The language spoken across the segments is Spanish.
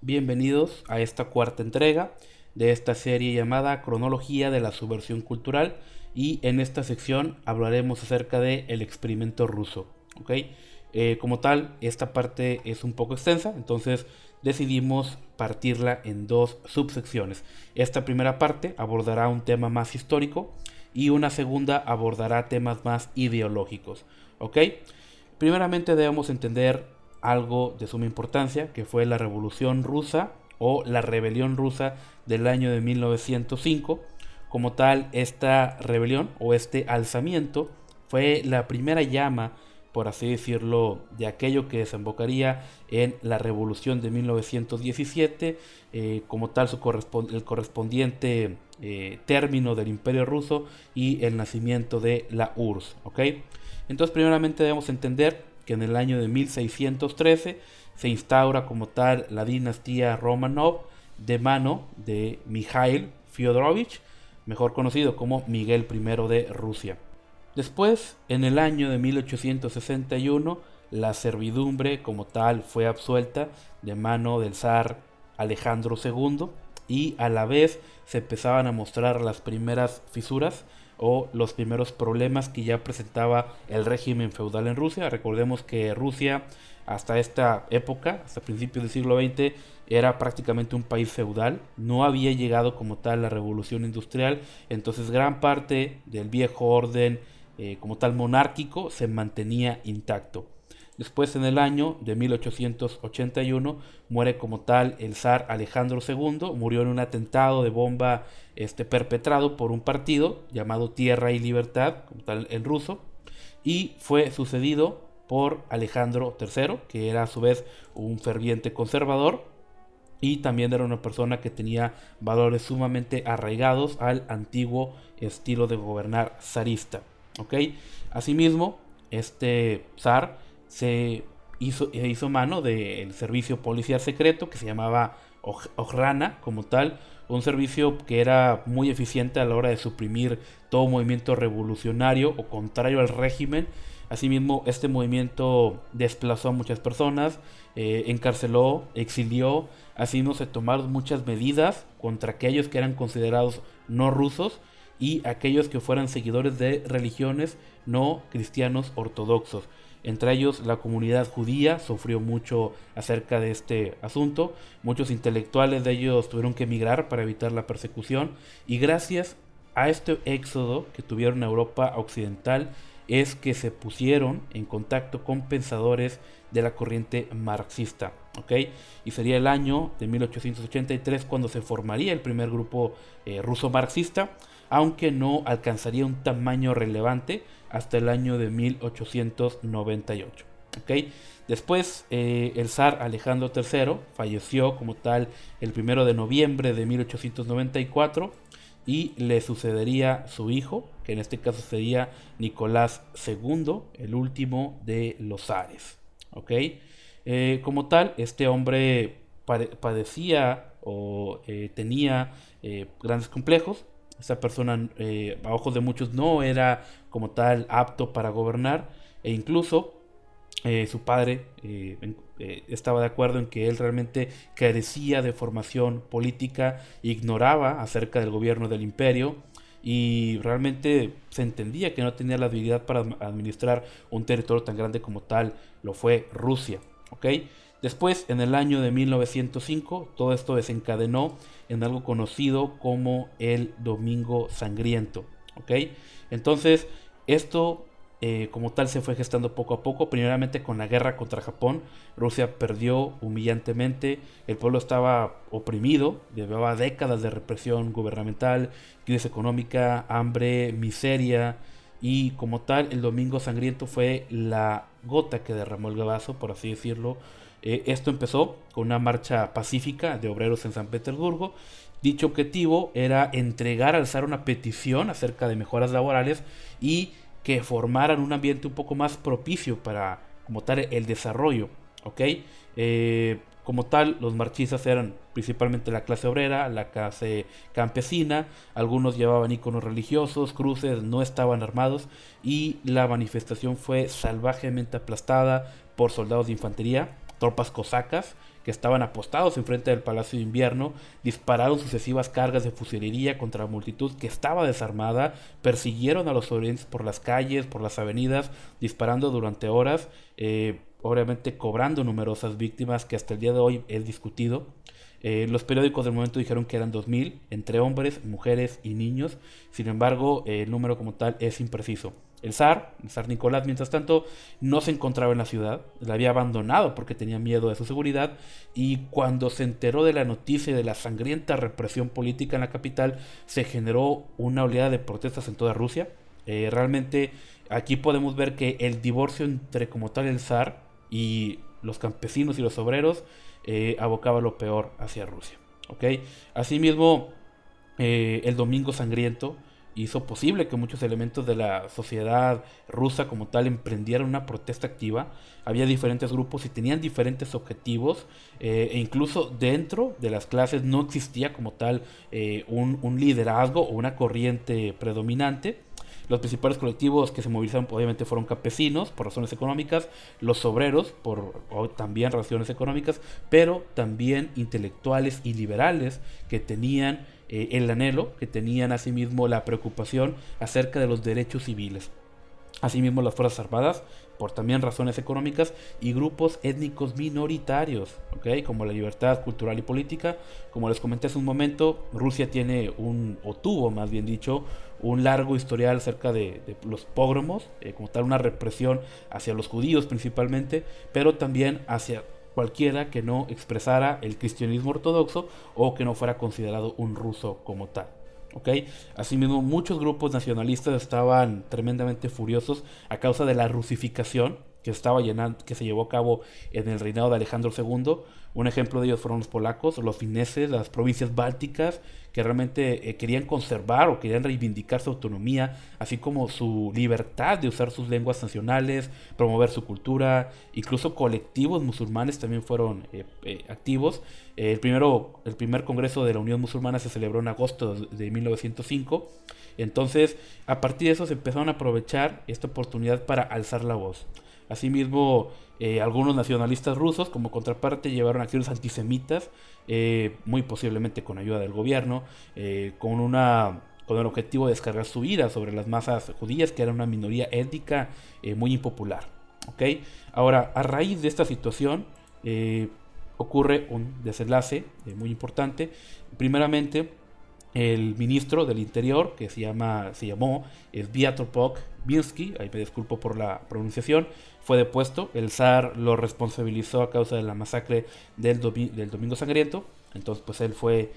Bienvenidos a esta cuarta entrega de esta serie llamada Cronología de la Subversión Cultural y en esta sección hablaremos acerca de el experimento ruso. ¿Ok? Como tal, esta parte es un poco extensa, entonces decidimos partirla en dos subsecciones. Esta primera parte abordará un tema más histórico y una segunda abordará temas más ideológicos. ¿Ok? Primeramente debemos entender algo de suma importancia, que fue la Revolución Rusa o la Rebelión Rusa del año de 1905. Como tal, esta rebelión o este alzamiento fue la primera llama, por así decirlo, de aquello que desembocaría en la Revolución de 1917, como tal el correspondiente término del Imperio Ruso y el nacimiento de la URSS. ¿Ok? Entonces, primeramente debemos entender que en el año de 1613 se instaura como tal la dinastía Romanov de mano de Mikhail Fyodorovich, mejor conocido como Miguel I de Rusia. Después, en el año de 1861, la servidumbre como tal fue absuelta de mano del zar Alejandro II y a la vez se empezaban a mostrar las primeras fisuras o los primeros problemas que ya presentaba el régimen feudal en Rusia. Recordemos que Rusia hasta esta época, hasta principios del siglo XX, era prácticamente un país feudal, no había llegado como tal la revolución industrial, entonces gran parte del viejo orden como tal monárquico se mantenía intacto. Después, en el año de 1881, muere como tal el zar Alejandro II, murió en un atentado de bomba perpetrado por un partido llamado Tierra y Libertad, como tal en ruso, y fue sucedido por Alejandro III, que era a su vez un ferviente conservador, y también era una persona que tenía valores sumamente arraigados al antiguo estilo de gobernar zarista. ¿Ok? Asimismo, este zar hizo mano del servicio policial secreto que se llamaba Ojrana como tal, un servicio que era muy eficiente a la hora de suprimir todo movimiento revolucionario o contrario al régimen. Asimismo, este movimiento desplazó a muchas personas, encarceló, exilió. Asimismo, se tomaron muchas medidas contra aquellos que eran considerados no rusos y aquellos que fueran seguidores de religiones no cristianos ortodoxos. Entre ellos, la comunidad judía sufrió mucho acerca de este asunto. Muchos intelectuales de ellos tuvieron que emigrar para evitar la persecución. Y gracias a este éxodo que tuvieron en Europa Occidental es que se pusieron en contacto con pensadores de la corriente marxista. ¿Ok? Y sería el año de 1883 cuando se formaría el primer grupo ruso marxista, aunque no alcanzaría un tamaño relevante hasta el año de 1898. ¿Okay? Después, el zar Alejandro III falleció como tal el 1 de noviembre de 1894 y le sucedería su hijo, que en este caso sería Nicolás II, el último de los zares. ¿Okay? Como tal, este hombre padecía o tenía grandes complejos. Esta persona, a ojos de muchos, no era como tal apto para gobernar e incluso su padre estaba de acuerdo en que él realmente carecía de formación política, ignoraba acerca del gobierno del imperio y realmente se entendía que no tenía la habilidad para administrar un territorio tan grande como tal lo fue Rusia. ¿Ok? Después, en el año de 1905, todo esto desencadenó en algo conocido como el Domingo Sangriento. ¿Ok? Entonces, esto como tal se fue gestando poco a poco, primeramente con la guerra contra Japón. Rusia perdió humillantemente, el pueblo estaba oprimido, llevaba décadas de represión gubernamental, crisis económica, hambre, miseria, y como tal el Domingo Sangriento fue la gota que derramó el vaso, por así decirlo. Esto empezó con una marcha pacífica de obreros en San Petersburgo. Dicho objetivo era entregar al zar una petición acerca de mejoras laborales y que formaran un ambiente un poco más propicio para, como tal, el desarrollo. ¿Ok? Como tal, los marchistas eran principalmente la clase obrera, la clase campesina, algunos llevaban iconos religiosos, cruces, no estaban armados y la manifestación fue salvajemente aplastada por soldados de infantería, tropas cosacas, que estaban apostados enfrente del Palacio de Invierno, dispararon sucesivas cargas de fusilería contra la multitud que estaba desarmada, persiguieron a los sobrevivientes por las calles, por las avenidas, disparando durante horas, obviamente cobrando numerosas víctimas que hasta el día de hoy es discutido. Los periódicos del momento dijeron que eran 2000, entre hombres, mujeres y niños. Sin embargo, el número como tal es impreciso. El zar Nicolás, mientras tanto, no se encontraba en la ciudad, la había abandonado porque tenía miedo de su seguridad, y cuando se enteró de la noticia de la sangrienta represión política en la capital, se generó una oleada de protestas en toda Rusia. Realmente aquí podemos ver que el divorcio entre como tal el zar y los campesinos y los obreros abocaba lo peor hacia Rusia. ¿Okay? Asimismo, el Domingo Sangriento hizo posible que muchos elementos de la sociedad rusa como tal emprendieran una protesta activa. Había diferentes grupos y tenían diferentes objetivos, e incluso dentro de las clases no existía como tal un liderazgo o una corriente predominante. Los principales colectivos que se movilizaron obviamente fueron campesinos por razones económicas, los obreros por también razones económicas, pero también intelectuales y liberales que tenían el anhelo, que tenían asimismo la preocupación acerca de los derechos civiles. Asimismo las Fuerzas Armadas, por también razones económicas, y grupos étnicos minoritarios, ¿okay? Como la libertad cultural y política. Como les comenté hace un momento, Rusia tiene o tuvo más bien dicho, un largo historial acerca de los pogromos, como tal una represión hacia los judíos principalmente, pero también hacia cualquiera que no expresara el cristianismo ortodoxo o que no fuera considerado un ruso como tal. ¿Okay? Asimismo, muchos grupos nacionalistas estaban tremendamente furiosos a causa de la rusificación que se llevó a cabo en el reinado de Alejandro II. Un ejemplo de ellos fueron los polacos, los fineses, las provincias bálticas, que realmente querían conservar o querían reivindicar su autonomía, así como su libertad de usar sus lenguas nacionales, promover su cultura. Incluso colectivos musulmanes también fueron activos. El primer congreso de la Unión Musulmana se celebró en agosto de 1905. Entonces, a partir de eso se empezaron a aprovechar esta oportunidad para alzar la voz. Asimismo, algunos nacionalistas rusos, como contraparte, llevaron acciones antisemitas, muy posiblemente con ayuda del gobierno, con el objetivo de descargar su ira sobre las masas judías, que era una minoría étnica muy impopular. ¿Okay? Ahora, a raíz de esta situación, ocurre un desenlace muy importante. Primeramente, el ministro del Interior, que se llamó Sviatopolk Minsky, ahí me disculpo por la pronunciación, fue depuesto. El zar lo responsabilizó a causa de la masacre del Domingo Sangriento. Entonces pues él fue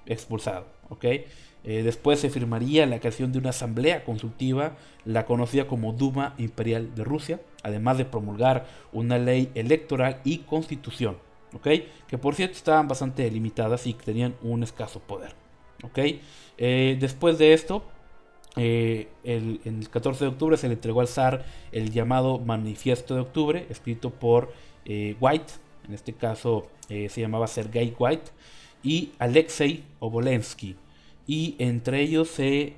expulsado. ¿Okay? Después se firmaría la creación de una asamblea consultiva, la conocida como Duma Imperial de Rusia, además de promulgar una ley electoral y constitución. ¿Okay? Que por cierto estaban bastante limitadas y tenían un escaso poder. ¿Okay? Después de esto, el 14 de octubre se le entregó al zar el llamado Manifiesto de Octubre, escrito por White, en este caso se llamaba Sergei White, y Alexei Obolensky. Y entre ellos se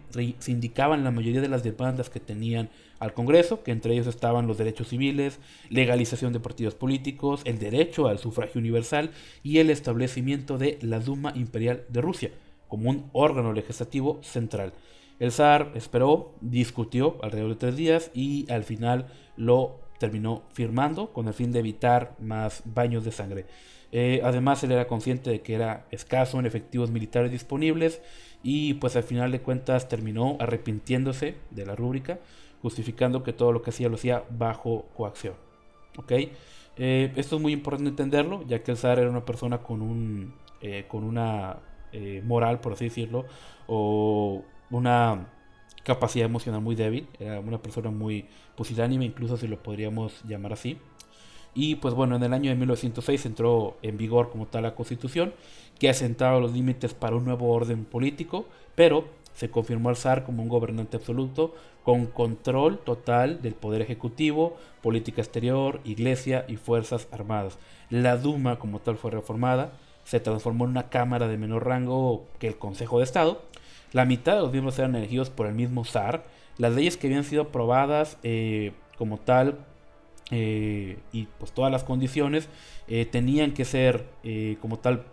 indicaban la mayoría de las demandas que tenían al Congreso, que entre ellos estaban los derechos civiles, legalización de partidos políticos, el derecho al sufragio universal y el establecimiento de la Duma Imperial de Rusia como un órgano legislativo central. El zar esperó, discutió alrededor de 3 días y al final lo terminó firmando con el fin de evitar más baños de sangre. Además, él era consciente de que era escaso en efectivos militares disponibles y pues al final de cuentas terminó arrepintiéndose de la rúbrica, justificando que todo lo que hacía lo hacía bajo coacción. ¿Okay? Esto es muy importante entenderlo, ya que el zar era una persona con una moral, por así decirlo, o una capacidad emocional muy débil. Era una persona muy pusilánime, incluso si lo podríamos llamar así. Y pues bueno, en el año de 1906 entró en vigor como tal la Constitución, que asentaba los límites para un nuevo orden político, pero se confirmó al zar como un gobernante absoluto, con control total del poder ejecutivo, política exterior, iglesia y fuerzas armadas. La Duma como tal fue reformada, se transformó en una cámara de menor rango que el Consejo de Estado. La mitad de los miembros eran elegidos por el mismo zar. Las leyes que habían sido aprobadas como tal y pues todas las condiciones tenían que ser como tal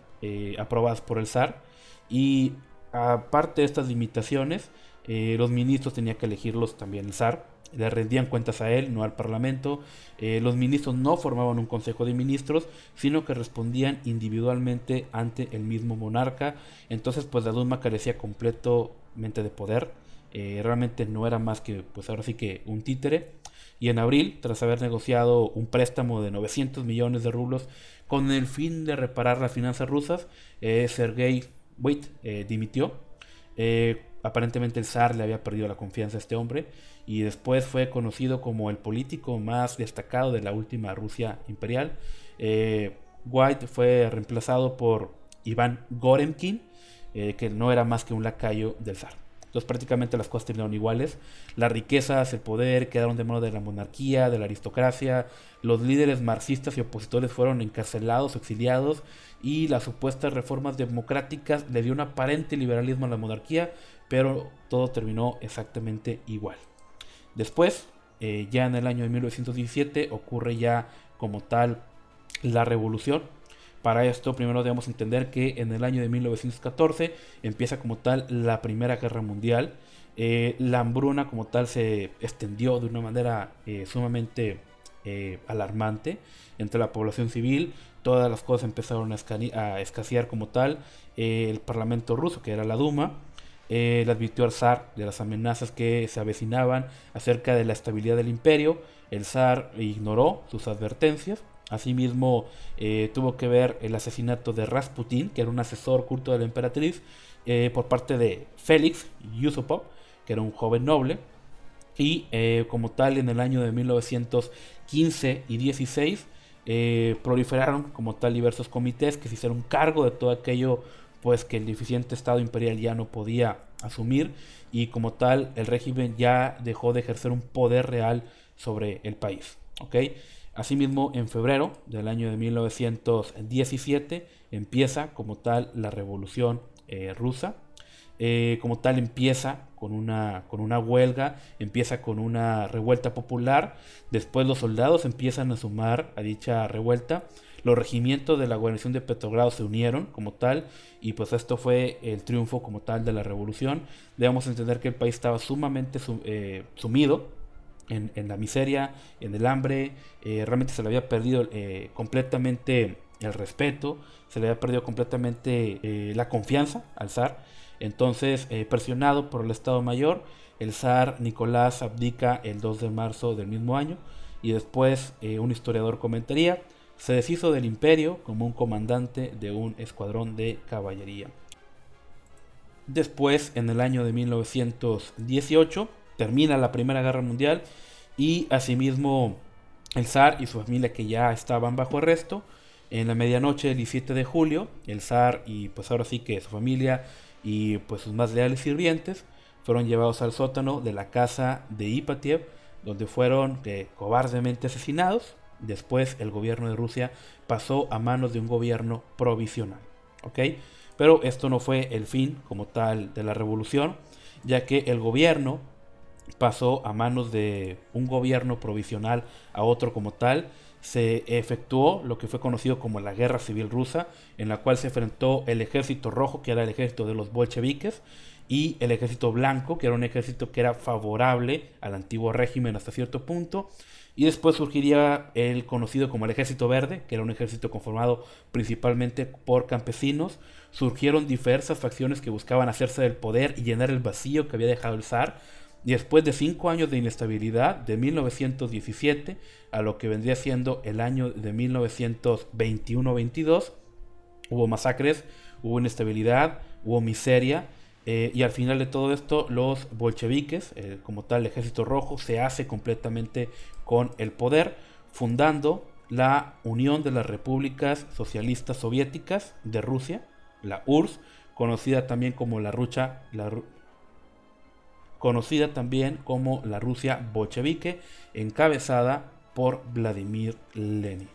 aprobadas por el zar, y aparte de estas limitaciones, los ministros tenía que elegirlos también el zar, le rendían cuentas a él, no al parlamento. Los ministros no formaban un consejo de ministros, sino que respondían individualmente ante el mismo monarca. Entonces pues la Duma carecía completamente de poder. Realmente no era más que, pues ahora sí que un títere. Y en abril, tras haber negociado un préstamo de 900 millones de rublos con el fin de reparar las finanzas rusas, Sergei Wit dimitió. Aparentemente el zar le había perdido la confianza a este hombre, y después fue conocido como el político más destacado de la última Rusia imperial. White fue reemplazado por Iván Goremkin, que no era más que un lacayo del zar. Entonces prácticamente las cosas terminaron iguales. Las riquezas, el poder quedaron de mano de la monarquía, de la aristocracia. Los líderes marxistas y opositores fueron encarcelados, exiliados, y las supuestas reformas democráticas le dio un aparente liberalismo a la monarquía, pero todo terminó exactamente igual. Después, ya en el año de 1917, ocurre ya como tal la revolución. Para esto primero debemos entender que en el año de 1914 empieza como tal la Primera Guerra Mundial. La hambruna como tal se extendió de una manera sumamente alarmante entre la población civil. Todas las cosas empezaron a escasear como tal. El parlamento ruso, que era la Duma, le advirtió al zar de las amenazas que se avecinaban acerca de la estabilidad del imperio. El zar ignoró sus advertencias. Asimismo, tuvo que ver el asesinato de Rasputín, que era un asesor oculto de la emperatriz, por parte de Félix Yusupov, que era un joven noble. Y como tal, en el año de 1915 y 16 proliferaron como tal diversos comités que se hicieron cargo de todo aquello pues que el deficiente Estado imperial ya no podía asumir, y como tal el régimen ya dejó de ejercer un poder real sobre el país. ¿Okay? Asimismo, en febrero del año de 1917 empieza como tal la Revolución Rusa. Como tal empieza con una huelga, empieza con una revuelta popular. Después los soldados empiezan a sumar a dicha revuelta. Los regimientos de la guarnición de Petrogrado se unieron como tal, y pues esto fue el triunfo como tal de la revolución. Debemos entender que el país estaba sumamente sumido en la miseria, en el hambre. Realmente se le había perdido completamente el respeto, se le había perdido completamente la confianza al zar. Entonces, presionado por el Estado Mayor, el zar Nicolás abdica el 2 de marzo del mismo año, y después un historiador comentaría: se deshizo del imperio como un comandante de un escuadrón de caballería. Después, en el año de 1918, termina la Primera Guerra Mundial, y asimismo el zar y su familia, que ya estaban bajo arresto, en la medianoche del 17 de julio, el zar y pues ahora sí que su familia y pues sus más leales sirvientes fueron llevados al sótano de la casa de Ipatiev, donde fueron cobardemente asesinados. Después el gobierno de Rusia pasó a manos de un gobierno provisional. ¿Ok? Pero esto no fue el fin como tal de la revolución, ya que el gobierno pasó a manos de un gobierno provisional a otro como tal. Se efectuó lo que fue conocido como la Guerra Civil Rusa, en la cual se enfrentó el ejército rojo, que era el ejército de los bolcheviques, y el ejército blanco, que era un ejército que era favorable al antiguo régimen hasta cierto punto. Y después surgiría el conocido como el Ejército Verde, que era un ejército conformado principalmente por campesinos. Surgieron diversas facciones que buscaban hacerse del poder y llenar el vacío que había dejado el zar. Y después de 5 años de inestabilidad, de 1917 a lo que vendría siendo el año de 1921-22, hubo masacres, hubo inestabilidad, hubo miseria. Y al final de todo esto, los bolcheviques, como tal el ejército rojo, se hace completamente con el poder, fundando la Unión de las Repúblicas Socialistas Soviéticas de Rusia, la URSS, conocida también como la Rusia bolchevique, encabezada por Vladimir Lenin.